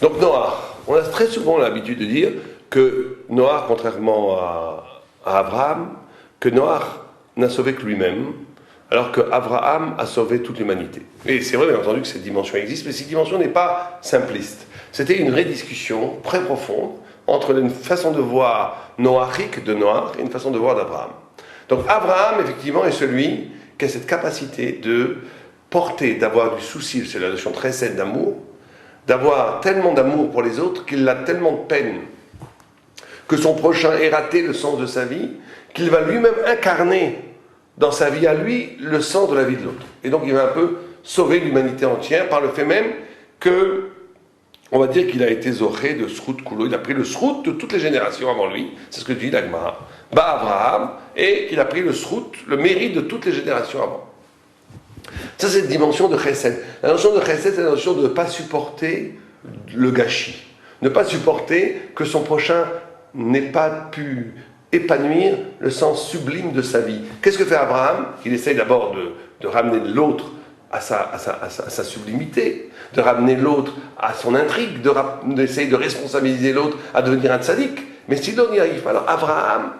Donc Noach, on a très souvent l'habitude de dire que Noach, contrairement à Abraham, que Noach n'a sauvé que lui-même, alors qu'Abraham a sauvé toute l'humanité. Et c'est vrai, bien entendu, que cette dimension existe, mais cette dimension n'est pas simpliste. C'était une vraie discussion très profonde entre une façon de voir noachique de Noach et une façon de voir d'Abraham. Donc Abraham, effectivement, est celui qui a cette capacité de porter, d'avoir du souci, c'est la notion très saine d'amour, d'avoir tellement d'amour pour les autres qu'il a tellement de peine que son prochain ait raté le sens de sa vie, qu'il va lui-même incarner dans sa vie à lui le sens de la vie de l'autre. Et donc il va un peu sauver l'humanité entière par le fait même que, on va dire qu'il a été zoré de Srout Koulo, il a pris le Srout de toutes les générations avant lui, c'est ce que dit l'Agmara, Abraham, et qu'il a pris le Srout, le mérite de toutes les générations avant. Ça, c'est une dimension de chesed. La notion de chesed, c'est la notion de ne pas supporter le gâchis. Ne pas supporter que son prochain n'ait pas pu épanouir le sens sublime de sa vie. Qu'est-ce que fait Abraham? Il essaye d'abord de ramener l'autre à sa sublimité, de ramener l'autre à son intrigue, d'essayer de responsabiliser l'autre à devenir un tzaddik. Mais si l'on n'y arrive pas, alors Abraham,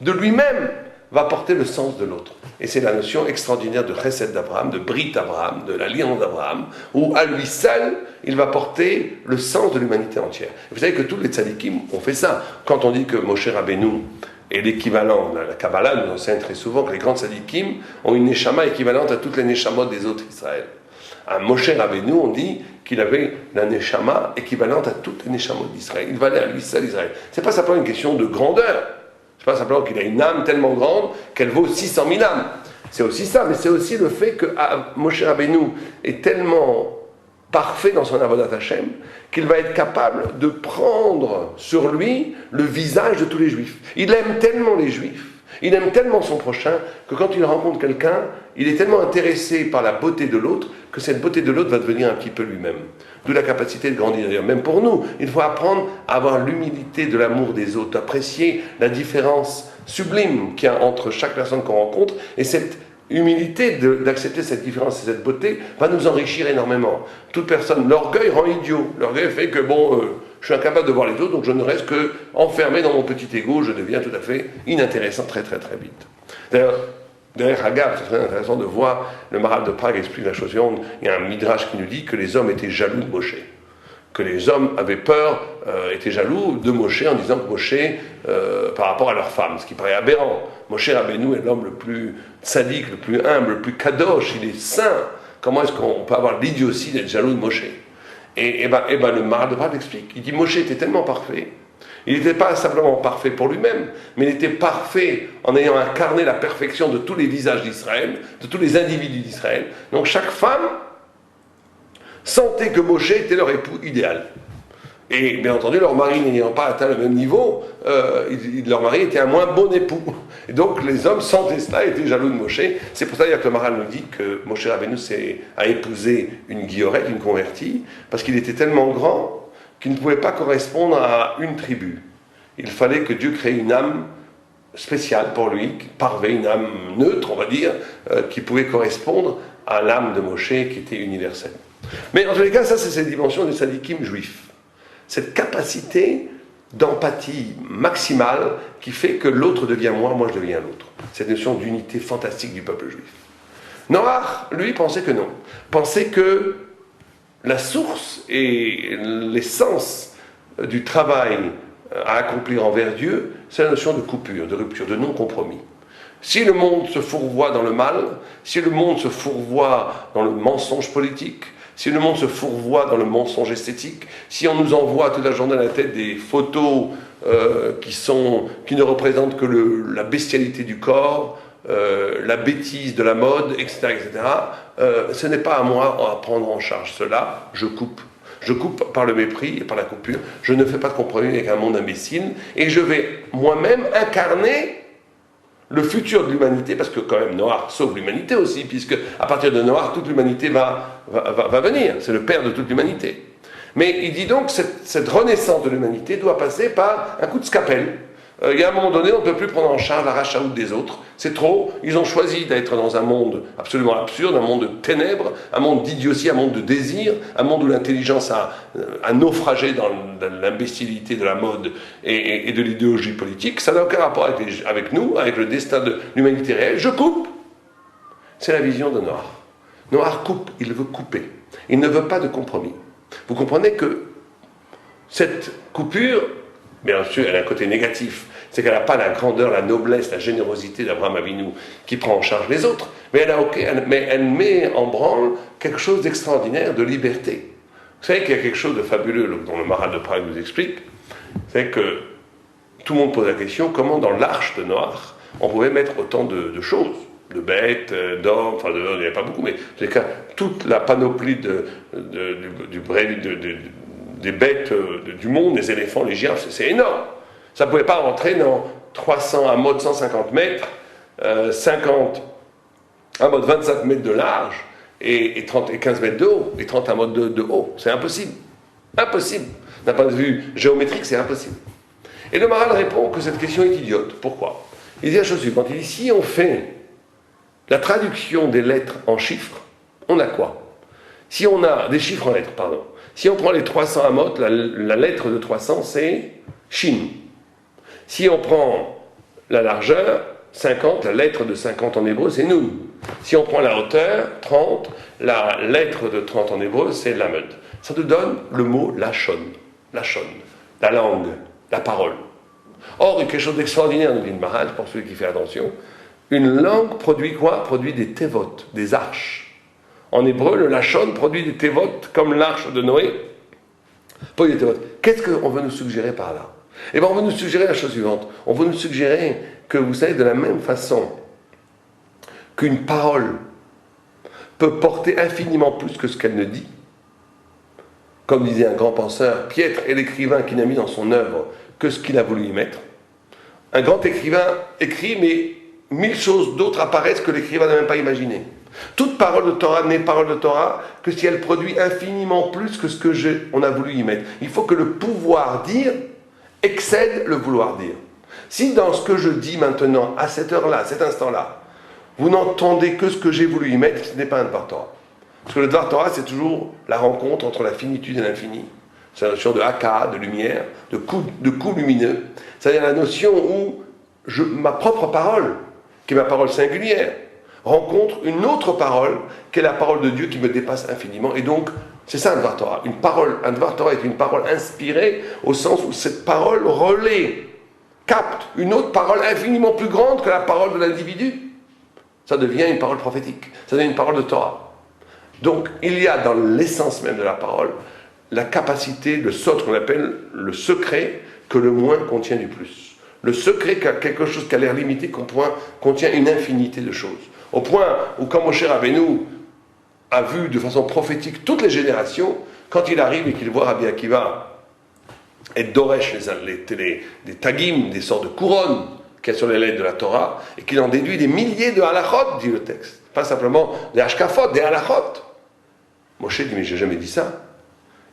de lui-même, va porter le sens de l'autre. Et c'est la notion extraordinaire de chesed d'Abraham, de brit Abraham, de l'alliance d'Abraham, où à lui seul, il va porter le sens de l'humanité entière. Et vous savez que tous les tzadikim ont fait ça. Quand on dit que Moshe Rabbeinu est l'équivalent, la Kabbalah nous enseigne très souvent que les grands tzadikim ont une neshama équivalente à toutes les neshamot des autres Israël. À Moshe Rabbeinu, on dit qu'il avait la neshama équivalente à toutes les neshamot d'Israël. Il valait à lui seul Israël. C'est pas simplement une question de grandeur. C'est pas simplement qu'il a une âme tellement grande qu'elle vaut 600 000 âmes. C'est aussi ça, mais c'est aussi le fait que Moshe Rabbeinu est tellement parfait dans son avodat Hashem qu'il va être capable de prendre sur lui le visage de tous les juifs. Il aime tellement les juifs, il aime tellement son prochain que quand il rencontre quelqu'un, il est tellement intéressé par la beauté de l'autre que cette beauté de l'autre va devenir un petit peu lui-même. D'où la capacité de grandir. D'ailleurs, même pour nous, il faut apprendre à avoir l'humilité de l'amour des autres, apprécier la différence sublime qu'il y a entre chaque personne qu'on rencontre, et cette humilité d'accepter cette différence et cette beauté va nous enrichir énormément. Toute personne, l'orgueil rend idiot. L'orgueil fait que, je suis incapable de voir les autres, donc je ne reste que enfermé dans mon petit ego, je deviens tout à fait inintéressant très très très vite. D'ailleurs, Hagab, c'est très intéressant de voir, le Maharal de Prague explique la chose suivante, il y a un midrash qui nous dit que les hommes étaient jaloux de Moshe, que les hommes avaient peur, étaient jaloux de Moshe en disant que Moshe, par rapport à leur femme, ce qui paraît aberrant. Moshe Rabbeinu est l'homme le plus sadique, le plus humble, le plus kadosh, il est saint. Comment est-ce qu'on peut avoir l'idiotie d'être jaloux de Moshe? Et le Maharal de Prague explique, il dit Moshe était tellement parfait. Il n'était pas simplement parfait pour lui-même, mais il était parfait en ayant incarné la perfection de tous les visages d'Israël, de tous les individus d'Israël. Donc chaque femme sentait que Moshe était leur époux idéal. Et bien entendu, leur mari n'ayant pas atteint le même niveau, leur mari était un moins bon époux. Et donc les hommes sentaient cela et étaient jaloux de Moshe. C'est pour ça que le Maharal nous dit que Moshe Rabbeinu a épousé une guillorette, une convertie, parce qu'il était tellement grand qui ne pouvait pas correspondre à une tribu. Il fallait que Dieu crée une âme spéciale pour lui, parvait, une âme neutre, on va dire, qui pouvait correspondre à l'âme de Moshe qui était universelle. Mais en tous les cas, ça c'est cette dimension des tzadikim juifs. Cette capacité d'empathie maximale qui fait que l'autre devient moi, moi je deviens l'autre. Cette notion d'unité fantastique du peuple juif. Noach, lui, pensait que non. Pensait que la source et l'essence du travail à accomplir envers Dieu, c'est la notion de coupure, de rupture, de non-compromis. Si le monde se fourvoie dans le mal, si le monde se fourvoie dans le mensonge politique, si le monde se fourvoie dans le mensonge esthétique, si on nous envoie toute la journée à la tête des photos qui ne représentent que la bestialité du corps, la bêtise de la mode, etc., ce n'est pas à moi à prendre en charge cela, je coupe. Je coupe par le mépris et par la coupure, je ne fais pas de compromis avec un monde imbécile, et je vais moi-même incarner le futur de l'humanité, parce que quand même Noach sauve l'humanité aussi, puisque à partir de Noach, toute l'humanité va venir, c'est le père de toute l'humanité. Mais il dit donc que cette renaissance de l'humanité doit passer par un coup de scalpel, Il y a un moment donné, on ne peut plus prendre en charge la rachaout des autres. C'est trop. Ils ont choisi d'être dans un monde absolument absurde, un monde de ténèbres, un monde d'idiotie, un monde de désir, un monde où l'intelligence a naufragé dans l'imbécilité de la mode et de l'idéologie politique. Ça n'a aucun rapport avec nous, avec le destin de l'humanité réelle. Je coupe. C'est la vision de Noir. Noir coupe, il veut couper. Il ne veut pas de compromis. Vous comprenez que cette coupure, bien sûr, elle a un côté négatif. C'est qu'elle n'a pas la grandeur, la noblesse, la générosité d'Abraham Avinu qui prend en charge les autres. Mais elle met en branle quelque chose d'extraordinaire, de liberté. Vous savez qu'il y a quelque chose de fabuleux dont le Maharal de Prague nous explique. C'est que tout le monde pose la question, comment dans l'arche de Noach, on pouvait mettre autant de choses, de bêtes, d'hommes, enfin il n'y avait pas beaucoup, mais en tout cas, toute la panoplie des bêtes du monde, les éléphants, les girafes, c'est énorme. Ça ne pouvait pas rentrer dans 300 à mode 150 mètres, 50 à mode 25 mètres de large et 15 mètres de haut, et 30 à mode de haut. C'est impossible. Impossible. D'un point de vue géométrique, c'est impossible. Et le Maharal répond que cette question est idiote. Pourquoi? Il dit la chose suivante. Il dit, si on fait la traduction des lettres en chiffres, on a quoi? Si on a des chiffres en lettres, pardon. Si on prend les 300 amot, la lettre de 300, c'est Shin. Si on prend la largeur, 50, la lettre de 50 en hébreu, c'est Nun. Si on prend la hauteur, 30, la lettre de 30 en hébreu, c'est Lamed. Ça nous donne le mot Lachon. Lachon. La langue, la parole. Or, quelque chose d'extraordinaire, nous dit le Maharal, pour celui qui fait attention. Une langue produit quoi? Produit des tevot, des arches. En hébreu, le Lachon produit des tevot comme l'arche de Noé. Produit des tevot. Qu'est-ce qu'on veut nous suggérer par là? Eh bien, on veut nous suggérer la chose suivante. On veut nous suggérer que, vous savez, de la même façon qu'une parole peut porter infiniment plus que ce qu'elle ne dit, comme disait un grand penseur, Piètre est l'écrivain qui n'a mis dans son œuvre que ce qu'il a voulu y mettre. Un grand écrivain écrit, mais 1000 choses d'autres apparaissent que l'écrivain n'a même pas imaginé. Toute parole de Torah n'est parole de Torah que si elle produit infiniment plus que ce qu'on a voulu y mettre. Il faut que le pouvoir dire excède le vouloir dire. Si dans ce que je dis maintenant, à cette heure-là, à cet instant-là, vous n'entendez que ce que j'ai voulu y mettre, ce n'est pas un Dvar Torah. Parce que le Dvar Torah, c'est toujours la rencontre entre la finitude et l'infini. C'est la notion de haka, de lumière, de coup lumineux. C'est-à-dire la notion où ma propre parole, qui est ma parole singulière, rencontre une autre parole, qui est la parole de Dieu qui me dépasse infiniment. Et donc, c'est ça un Dvar Torah. Un Dvar Torah est une parole inspirée au sens où cette parole relaie, capte une autre parole infiniment plus grande que la parole de l'individu. Ça devient une parole prophétique. Ça devient une parole de Torah. Donc, il y a dans l'essence même de la parole la capacité, le sot qu'on appelle le secret, que le moins contient du plus. Le secret, quelque chose qui a l'air limité, contient une infinité de choses. Au point où, quand Moshe Rabbeinu a vu de façon prophétique toutes les générations, quand il arrive et qu'il voit Rabbi Akiva et Doresh, des tagim, des sortes de couronnes qu'il y a sur les lettres de la Torah, et qu'il en déduit des milliers de halachot, dit le texte. Pas simplement des hashkafot, des halachot. Moshe dit, mais j'ai jamais dit ça.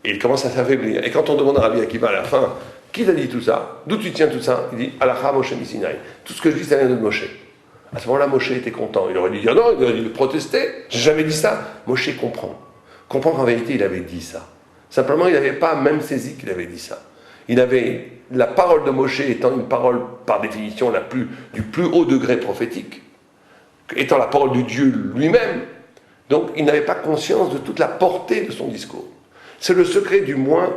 Et il commence à s'affaiblir. Et quand on demande à Rabbi Akiva à la fin, qui t'a dit tout ça? D'où tu tiens tout ça? Il dit, Halacha Moshe Misinaï. Tout ce que je dis, ça vient de Moshe. À ce moment-là, Moshe était content. Il aurait dû dire non, il aurait dû protester. J'ai jamais dit ça. Moshe comprend. Comprend qu'en vérité, il avait dit ça. Simplement, il n'avait pas même saisi qu'il avait dit ça. Il avait la parole de Moshe étant une parole, par définition, du plus haut degré prophétique, étant la parole de Dieu lui-même. Donc, il n'avait pas conscience de toute la portée de son discours. C'est le secret du moins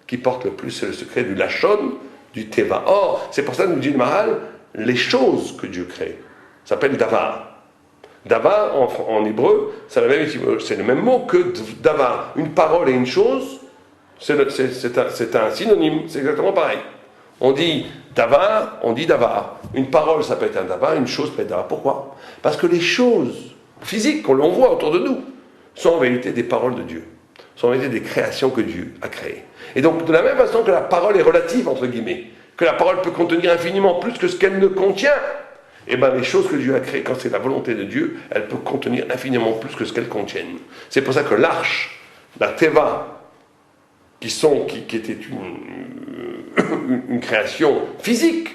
qui porte le plus, c'est le secret du Lachon, du Teva. Or, c'est pour ça que nous dit le Maharal, les choses que Dieu crée, ça s'appelle Davar. Davar, en hébreu, c'est le même mot que Davar. Une parole et une chose, c'est un synonyme, c'est exactement pareil. On dit Davar, on dit Davar. Une parole, ça peut être un Davar, une chose peut être Davar. Pourquoi? Parce que les choses physiques qu'on voit autour de nous sont en vérité des paroles de Dieu. Sont en vérité des créations que Dieu a créées. Et donc, de la même façon que la parole est relative, entre guillemets, que la parole peut contenir infiniment plus que ce qu'elle ne contient, et bien les choses que Dieu a créées, quand c'est la volonté de Dieu, elles peuvent contenir infiniment plus que ce qu'elles contiennent. C'est pour ça que l'arche, la Teva, qui était une création physique,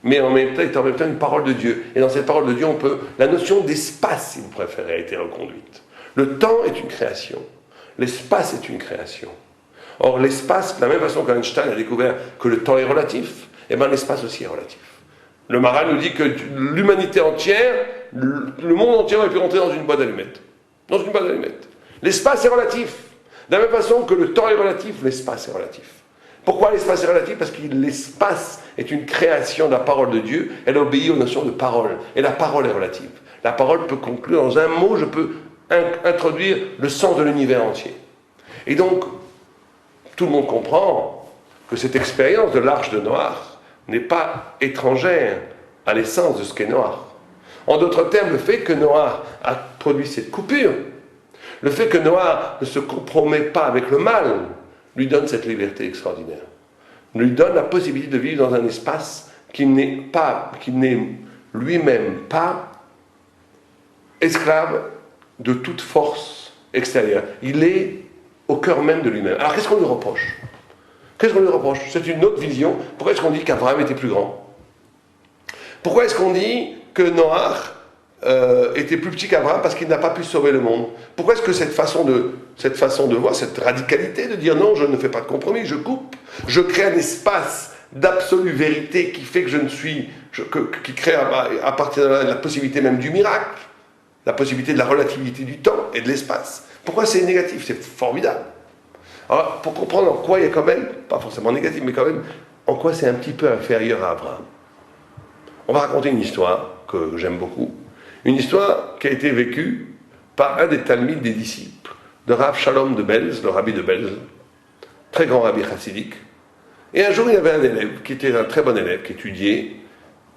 mais en même temps est en même temps une parole de Dieu. Et dans cette parole de Dieu, on peut, la notion d'espace, si vous préférez, a été reconduite. Le temps est une création, l'espace est une création. Or, l'espace, de la même façon qu'Einstein a découvert que le temps est relatif, eh bien l'espace aussi est relatif. Le Marat nous dit que l'humanité entière, le monde entier aurait pu rentrer dans une boîte d'allumettes. Dans une boîte d'allumettes. L'espace est relatif. De la même façon que le temps est relatif, l'espace est relatif. Pourquoi l'espace est relatif? Parce que l'espace est une création de la parole de Dieu, elle obéit aux notions de parole, et la parole est relative. La parole peut conclure dans un mot, je peux introduire le sens de l'univers entier. Et donc, tout le monde comprend que cette expérience de l'arche de Noach n'est pas étrangère à l'essence de ce qu'est Noach. En d'autres termes, le fait que Noach a produit cette coupure, le fait que Noach ne se compromet pas avec le mal, lui donne cette liberté extraordinaire. Lui donne la possibilité de vivre dans un espace qui n'est lui-même pas esclave de toute force extérieure. Il est au cœur même de lui-même. Alors qu'est-ce qu'on lui reproche? Qu'est-ce qu'on lui reproche? C'est une autre vision. Pourquoi est-ce qu'on dit qu'Abraham était plus grand? Pourquoi est-ce qu'on dit que Noach était plus petit qu'Abraham parce qu'il n'a pas pu sauver le monde? Pourquoi est-ce que cette façon de voir, cette radicalité de dire non, je ne fais pas de compromis, je coupe, je crée un espace d'absolue vérité qui fait que je ne suis, qui crée à partir de là la possibilité même du miracle, la possibilité de la relativité du temps et de l'espace. Pourquoi c'est négatif? C'est formidable. Alors, pour comprendre en quoi il y a quand même, pas forcément négatif, mais quand même, en quoi c'est un petit peu inférieur à Abraham. On va raconter une histoire que j'aime beaucoup, une histoire qui a été vécue par un des talmides des disciples de Rav Shalom de Belz, le rabbi de Belz, très grand rabbi chassidique. Et un jour, il y avait un élève qui était un très bon élève, qui étudiait,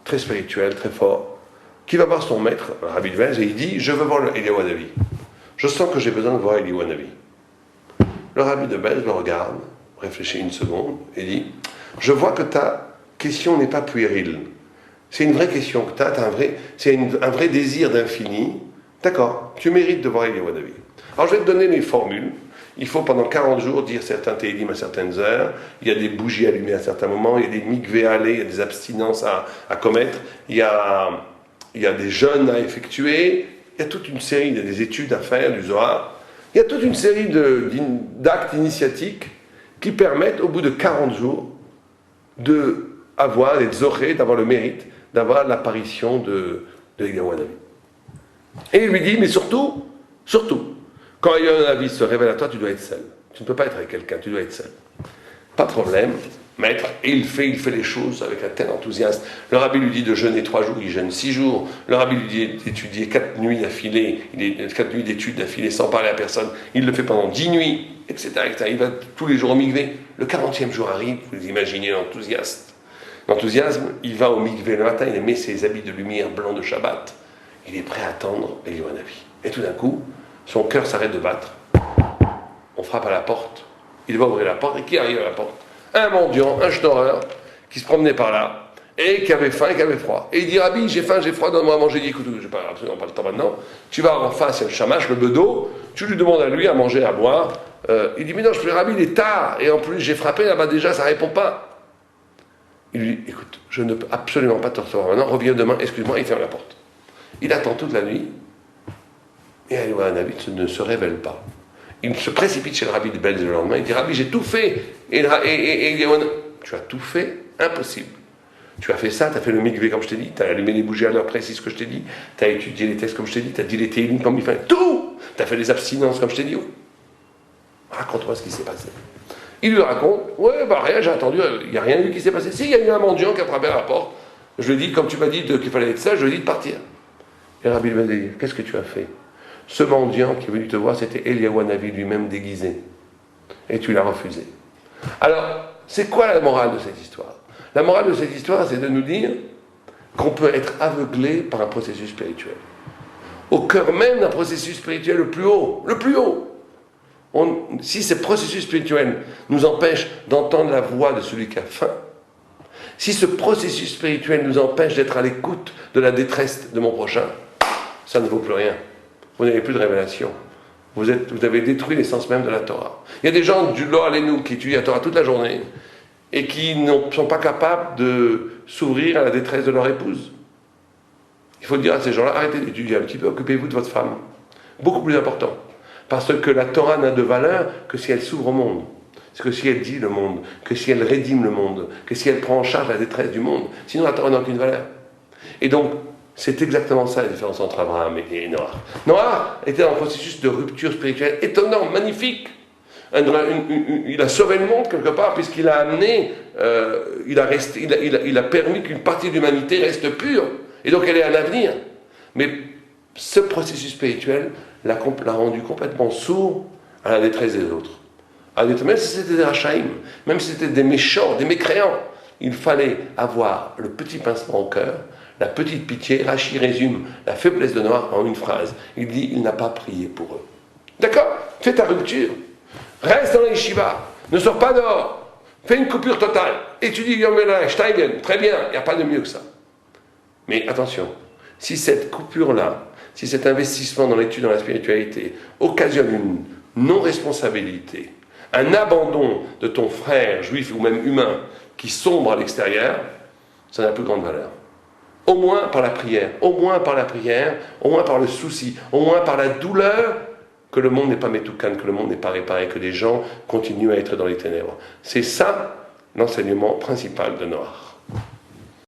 très spirituel, très fort, qui va voir son maître, le rabbi de Belz, et il dit « Je veux voir Eliyahu Hanavi. Je sens que j'ai besoin de voir Eliyahu Hanavi. » Le rabbi de Belz le regarde, réfléchit une seconde, et dit « Je vois que ta question n'est pas puérile. C'est une vraie question que tu as, c'est un vrai désir d'infini. D'accord, tu mérites de voir Eliyahu Hanavi. Alors je vais te donner les formules. Il faut pendant 40 jours dire certains télim à certaines heures. Il y a des bougies allumées à certains moments. Il y a des mikveh à aller, il y a des abstinences à commettre. Il y a des jeûnes à effectuer. Il y a toute une série, il y a des études à faire, du Zohar. Il y a toute une série d'actes initiatiques qui permettent, au bout de 40 jours, d'avoir le mérite d'avoir l'apparition de Eliyahu Hanavi. Et il lui dit, mais surtout, quand Eliyahu Hanavi se révèle à toi, tu dois être seul. Tu ne peux pas être avec quelqu'un, tu dois être seul. Pas de problème, maître. Et il fait les choses avec un tel enthousiasme. Le rabbi lui dit de jeûner 3 jours, il jeûne 6 jours. Le rabbi lui dit d'étudier 4 nuits d'affilée, 4 nuits d'études d'affilée sans parler à personne. Il le fait pendant 10 nuits, etc. Il va tous les jours au mikvé. Le 40e jour arrive, vous imaginez l'enthousiasme, il va au mikvé le matin, il met ses habits de lumière blancs de Shabbat, il est prêt à attendre Eliyahu Hanavi. Et tout d'un coup, son cœur s'arrête de battre. On frappe à la porte, il va ouvrir la porte, et qui arrive à la porte? Un mendiant, un schnorreur, qui se promenait par là, et qui avait faim et qui avait froid. Et il dit, Rabbi, j'ai faim, j'ai froid, donne-moi à manger. Il dit, écoute, je n'ai absolument pas le temps maintenant, tu vas en face, il y a le shamash, le bedeau, tu lui demandes à lui à manger, à boire. Il dit, mais non, je fais Rabbi, il est tard, et en plus j'ai frappé là-bas déjà, ça ne répond pas. Il lui dit, écoute, je ne peux absolument pas te recevoir maintenant, reviens demain, excuse-moi, il ferme la porte. Il attend toute la nuit, et Eliyahu Hanavi ne se révèle pas. Il se précipite chez le rabbi de Belz le lendemain, il dit, Rabbi, j'ai tout fait, et Eliyahu Hanavi, tu as tout fait, impossible. Tu as fait ça, tu as fait le mikvé comme je t'ai dit, tu as allumé les bougies à l'heure précise que je t'ai dit, tu as étudié les textes comme je t'ai dit, tu as dit les télim comme il fallait, tout. Tu as fait les abstinences comme je t'ai dit. Raconte-moi ce qui s'est passé. Il lui raconte, ouais, bah rien, j'ai attendu, il n'y a rien eu qui s'est passé. Si, il y a eu un mendiant qui a frappé à la porte. Je lui ai dit, comme tu m'as dit qu'il fallait être ça, je lui ai dit de partir. Et le rabbi lui a dit, qu'est-ce que tu as fait? Ce mendiant qui est venu te voir, c'était Eliyahu Hanavi lui-même déguisé. Et tu l'as refusé. Alors, c'est quoi la morale de cette histoire? La morale de cette histoire, c'est de nous dire qu'on peut être aveuglé par un processus spirituel. Au cœur même d'un processus spirituel le plus haut. Si ce processus spirituel nous empêche d'entendre la voix de celui qui a faim, si ce processus spirituel nous empêche d'être à l'écoute de la détresse de mon prochain, ça ne vaut plus rien. Vous n'avez plus de révélation. Vous avez détruit l'essence même de la Torah. Il y a des gens du Lo Aleinu qui étudient la Torah toute la journée, et qui ne sont pas capables de s'ouvrir à la détresse de leur épouse. Il faut dire à ces gens-là, arrêtez d'étudier un petit peu, occupez-vous de votre femme. Beaucoup plus important. Parce que la Torah n'a de valeur que si elle s'ouvre au monde. C'est que si elle dit le monde, que si elle rédime le monde, que si elle prend en charge la détresse du monde. Sinon la Torah n'a aucune valeur. Et donc, c'est exactement ça la différence entre Abraham et Noah. Noah était dans un processus de rupture spirituelle étonnant, magnifique. Il a sauvé le monde quelque part, puisqu'il a amené, il a permis qu'une partie de l'humanité reste pure. Et donc elle est un avenir. Mais ce processus spirituel l'a rendu complètement sourd à la détresse des autres. Même si c'était des rachaïm, même si c'était des méchants, des mécréants, il fallait avoir le petit pincement au cœur, la petite pitié. Rachi résume la faiblesse de Noah en une phrase. Il dit, il n'a pas prié pour eux. D'accord? Fais ta rupture. Reste dans la yeshiva. Ne sors pas dehors. Fais une coupure totale. Étudie Yom Steigen. Très bien, il n'y a pas de mieux que ça. Mais attention, si cette coupure-là, si cet investissement dans l'étude, dans la spiritualité, occasionne une non-responsabilité, un abandon de ton frère juif ou même humain qui sombre à l'extérieur, ça n'a la plus grande valeur. Au moins par la prière, au moins par la prière, au moins par le souci, au moins par la douleur que le monde n'est pas métoukan, que le monde n'est pas réparé, que les gens continuent à être dans les ténèbres. C'est ça l'enseignement principal de Noach.